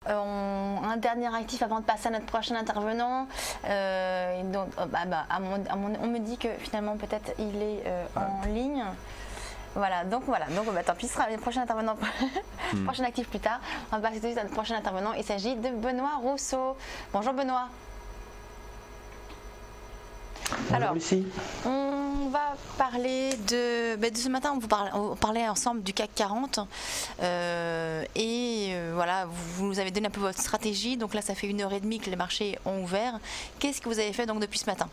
un dernier actif avant de passer à notre prochain intervenant. Et donc, on me dit que finalement peut-être il est en ligne. Voilà, donc tant pis, ce sera le prochain intervenant, prochain actif plus tard. On va passer tout de suite à notre prochain intervenant. Il s'agit de Benoît Rousseau. Bonjour Benoît. Alors, Lucie. On va parler de ce matin, on parlait ensemble du CAC 40 voilà, vous nous avez donné un peu votre stratégie. Donc là, ça fait 1h30 que les marchés ont ouvert. Qu'est-ce que vous avez fait donc depuis ce matin?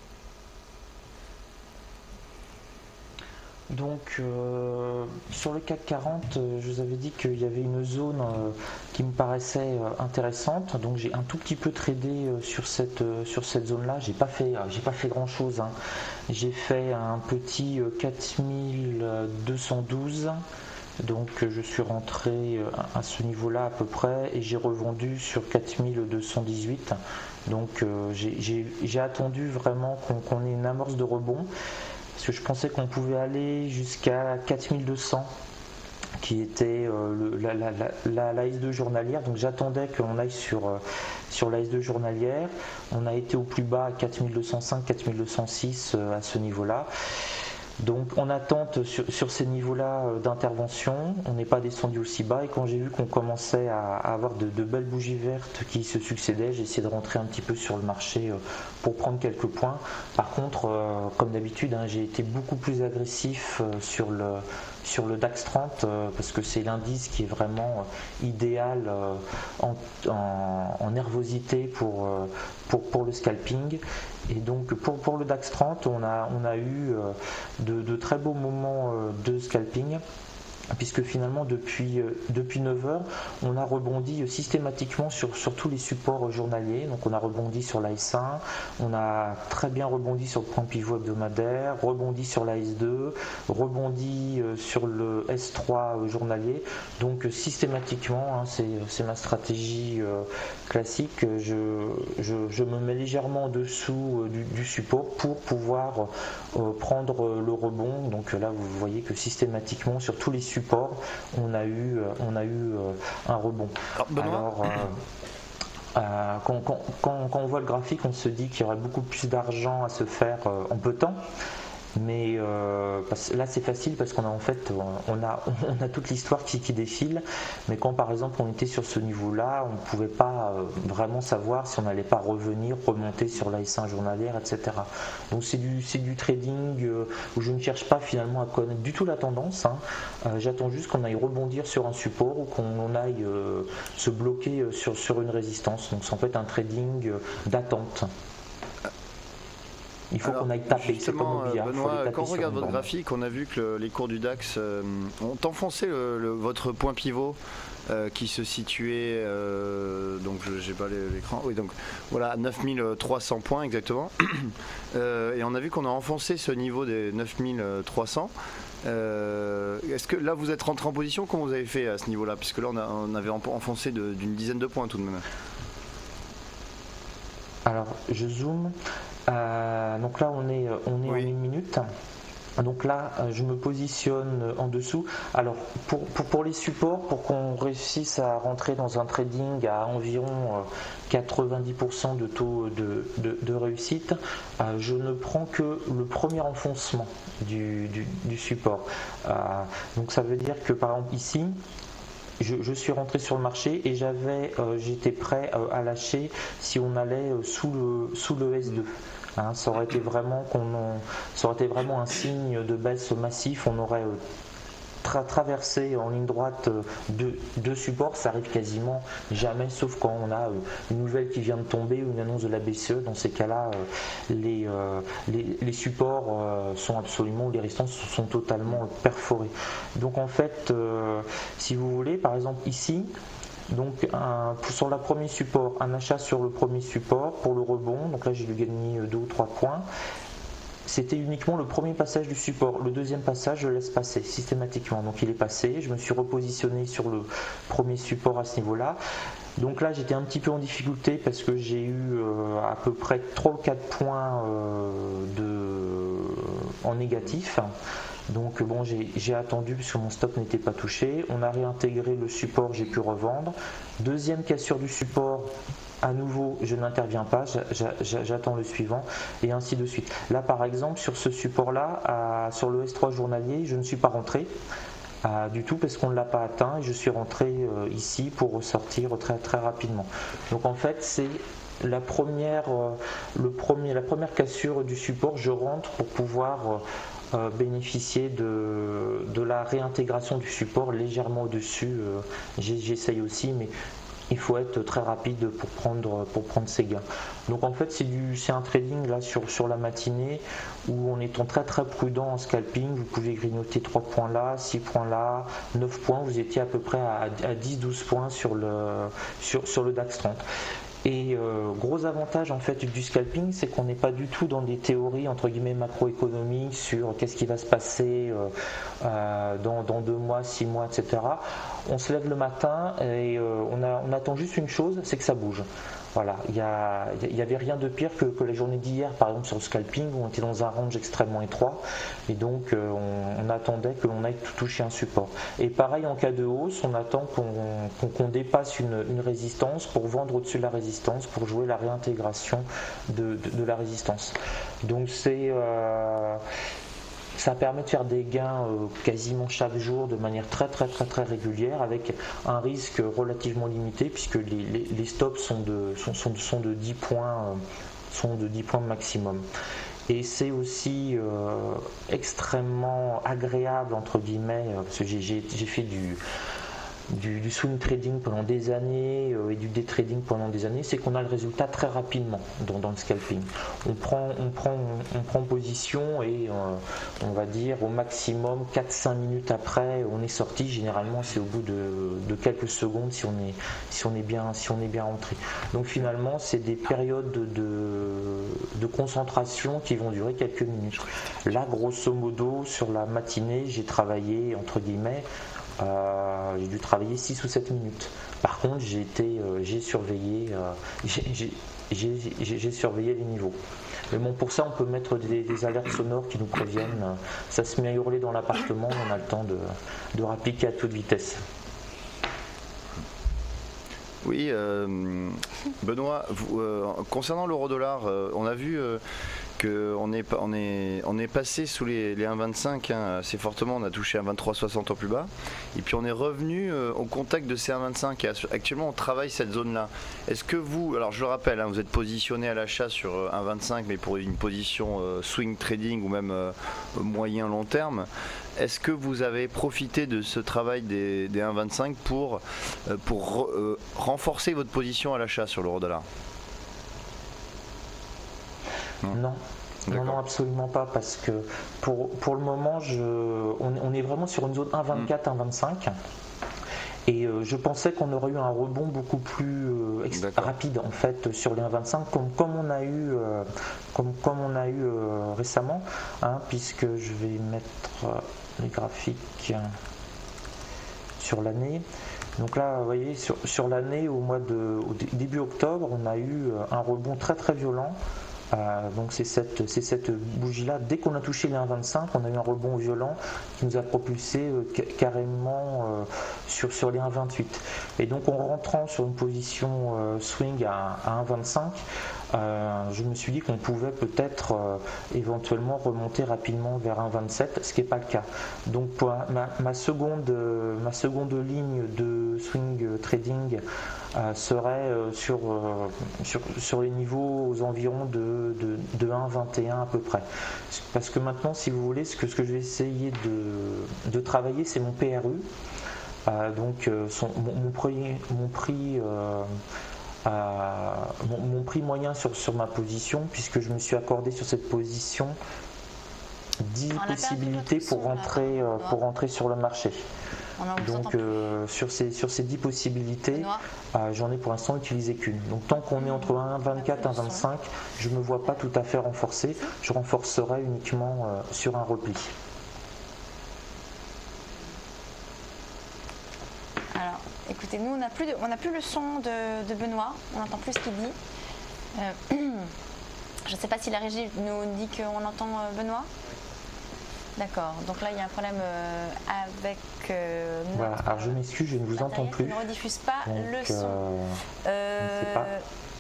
Donc sur le CAC 40, je vous avais dit qu'il y avait une zone qui me paraissait intéressante. Donc j'ai un tout petit peu tradé sur cette zone-là. J'ai pas fait grand chose, hein. J'ai fait un petit 4212. Donc je suis rentré à ce niveau-là à peu près et j'ai revendu sur 4218. Donc j'ai attendu vraiment qu'on ait une amorce de rebond. Parce que je pensais qu'on pouvait aller jusqu'à 4200 qui était la S2 journalière. Donc j'attendais qu'on aille sur la S2 journalière. On a été au plus bas à 4205, 4206 à ce niveau-là. Donc on attente sur ces niveaux-là d'intervention, on n'est pas descendu aussi bas et quand j'ai vu qu'on commençait à avoir de belles bougies vertes qui se succédaient, j'ai essayé de rentrer un petit peu sur le marché pour prendre quelques points. Par contre, comme d'habitude, hein, j'ai été beaucoup plus agressif sur le DAX 30 parce que c'est l'indice qui est vraiment idéal en nervosité pour le scalping. Et donc pour le DAX 30, on a eu de très beaux moments de scalping, puisque finalement depuis 9h on a rebondi systématiquement sur tous les supports journaliers. Donc on a rebondi sur la S1, on a très bien rebondi sur le point pivot hebdomadaire, rebondi sur la S2, rebondi sur le S3 journalier. Donc systématiquement, hein, c'est ma stratégie classique, je me mets légèrement en dessous du support pour pouvoir prendre le rebond. Donc là vous voyez que systématiquement sur tous les supports on a eu un rebond. Alors quand on voit le graphique, on se dit qu'il y aurait beaucoup plus d'argent à se faire en peu de temps. Mais là c'est facile parce qu'on a en fait on a toute l'histoire qui défile, mais quand par exemple on était sur ce niveau-là, on ne pouvait pas vraiment savoir si on n'allait pas remonter sur la S1 journalière, etc. Donc c'est du trading où je ne cherche pas finalement à connaître du tout la tendance, hein. J'attends juste qu'on aille rebondir sur un support ou qu'on aille se bloquer sur une résistance. Donc c'est en fait un trading d'attente. Il faut qu'on aille taper. Justement, Benoît, quand on regarde votre graphique, on a vu que les cours du DAX ont enfoncé votre point pivot qui se situait, donc j'ai pas l'écran, oui, donc voilà, 9300 points exactement. Et on a vu qu'on a enfoncé ce niveau des 9300. Est-ce que là vous êtes rentré en position? Comment vous avez fait à ce niveau-là? Puisque là on avait enfoncé d'une dizaine de points tout de même. Alors je zoome. Donc là on est oui. En 1 minute. Donc là je me positionne en dessous. Alors pour les supports, pour qu'on réussisse à rentrer dans un trading à environ 90% de taux de réussite, je ne prends que le premier enfoncement du support. Donc ça veut dire que par exemple ici je suis rentré sur le marché et j'étais prêt à lâcher si on allait sous le S2. Hein, ça aurait été vraiment un signe de baisse massif. On aurait traversé en ligne droite deux supports. Ça arrive quasiment jamais, sauf quand on a une nouvelle qui vient de tomber ou une annonce de la BCE. Dans ces cas-là, les supports sont absolument, les résistances sont totalement perforés. Donc en fait, si vous voulez, par exemple ici, donc sur le premier support, un achat sur le premier support pour le rebond, donc là j'ai dû gagner 2 ou 3 points. C'était uniquement le premier passage du support. Le deuxième passage, je le laisse passer systématiquement. Donc il est passé, je me suis repositionné sur le premier support à ce niveau-là. Donc là j'étais un petit peu en difficulté parce que j'ai eu à peu près 3 ou 4 points en négatif. Donc bon, j'ai attendu puisque mon stop n'était pas touché. On a réintégré le support, j'ai pu revendre. Deuxième cassure du support, à nouveau, je n'interviens pas, j'attends le suivant et ainsi de suite. Là, par exemple, sur ce support-là, sur le S3 journalier, je ne suis pas rentré du tout parce qu'on ne l'a pas atteint et je suis rentré ici pour ressortir très, très rapidement. Donc en fait, c'est la première cassure du support, je rentre pour pouvoir bénéficier de la réintégration du support légèrement au-dessus. J'essaye aussi, mais il faut être très rapide pour prendre ses gains. Donc en fait c'est un trading là sur la matinée où en étant très très prudent en scalping, vous pouvez grignoter 3 points là, 6 points là, 9 points, vous étiez à peu près à 10-12 points sur le DAX 30. Et gros avantage en fait du scalping, c'est qu'on n'est pas du tout dans des théories entre guillemets macroéconomiques sur qu'est-ce qui va se passer dans 2 mois, 6 mois, etc. On se lève le matin et on attend juste une chose, c'est que ça bouge. Voilà, il n'y avait rien de pire que la journée d'hier, par exemple sur le scalping, où on était dans un range extrêmement étroit et donc on attendait que l'on aille toucher un support. Et pareil en cas de hausse, on attend qu'on dépasse une résistance pour vendre au-dessus de la résistance, pour jouer la réintégration de la résistance. Donc ça permet de faire des gains quasiment chaque jour de manière très très très très régulière avec un risque relativement limité puisque les stops sont de 10 points maximum. Et c'est aussi extrêmement agréable entre guillemets parce que j'ai fait du swing trading pendant des années et du day trading pendant des années, c'est qu'on a le résultat très rapidement dans le scalping. On prend position et on va dire au maximum 4-5 minutes après on est sorti. Généralement c'est au bout de quelques secondes si on est bien rentré. Donc finalement c'est des périodes de concentration qui vont durer quelques minutes. Là grosso modo sur la matinée j'ai travaillé entre guillemets j'ai dû travailler 6 ou 7 minutes. Par contre, j'ai surveillé les niveaux. Mais bon, pour ça, on peut mettre des alertes sonores qui nous préviennent. Ça se met à hurler dans l'appartement, on a le temps de rappliquer à toute vitesse. Oui, Benoît, concernant l'euro-dollar, on a vu qu'on est passé sous les 1,25 assez fortement, on a touché 1,2360 au plus bas, et puis on est revenu au contact de ces 1,25 et actuellement on travaille cette zone-là. Est-ce que vous, alors je le rappelle, vous êtes positionné à l'achat sur 1,25 mais pour une position swing trading ou même moyen long terme, est-ce que vous avez profité de ce travail des 1,25 pour renforcer votre position à l'achat sur l'euro-dollar ? Non. Non, absolument pas, parce que pour le moment, on est vraiment sur une zone 1,24, 1,25. Et je pensais qu'on aurait eu un rebond beaucoup plus rapide en fait sur les 1,25 comme on a eu récemment, puisque je vais mettre les graphiques sur l'année. Donc là, vous voyez, sur l'année, au début octobre, on a eu un rebond très très violent. Donc c'est cette bougie-là, dès qu'on a touché les 1,25, on a eu un rebond violent qui nous a propulsé carrément sur les 1,28. Et donc en rentrant sur une position swing à 1,25, je me suis dit qu'on pouvait peut-être éventuellement remonter rapidement vers 1,27, ce qui n'est pas le cas. Donc pour ma seconde ligne de swing trading serait sur les niveaux aux environs de 1,21 à peu près. Parce que maintenant, si vous voulez, ce que je vais essayer de travailler, c'est mon PRU. Donc mon prix moyen sur ma position, puisque je me suis accordé sur cette position 10 possibilités pour rentrer sur le marché. Donc sur ces 10 possibilités, j'en ai pour l'instant utilisé qu'une. Donc tant qu'on est entre 1,24 et 1,25, je ne me vois pas tout à fait renforcer. Je renforcerai uniquement sur un repli. Alors, écoutez, nous on n'a plus le son de Benoît, on n'entend plus ce qu'il dit. Je ne sais pas si la régie nous dit qu'on entend Benoît. D'accord, donc là il y a un problème avec voilà, alors je m'excuse, je ne vous entends plus. Je ne rediffuse pas donc, le son. Je ne sais pas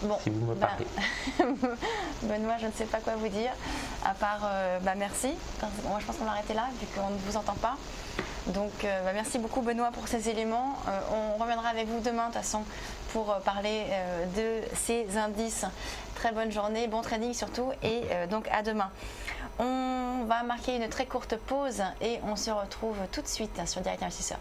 bon, si vous me parlez. Benoît, je ne sais pas quoi vous dire, à part merci. Moi je pense qu'on va arrêter là vu qu'on ne vous entend pas. Donc merci beaucoup Benoît pour ces éléments. On reviendra avec vous demain de toute façon pour parler de ces indices. Très bonne journée, bon trading surtout et donc à demain. On va marquer une très courte pause et on se retrouve tout de suite sur Direct Investisseur.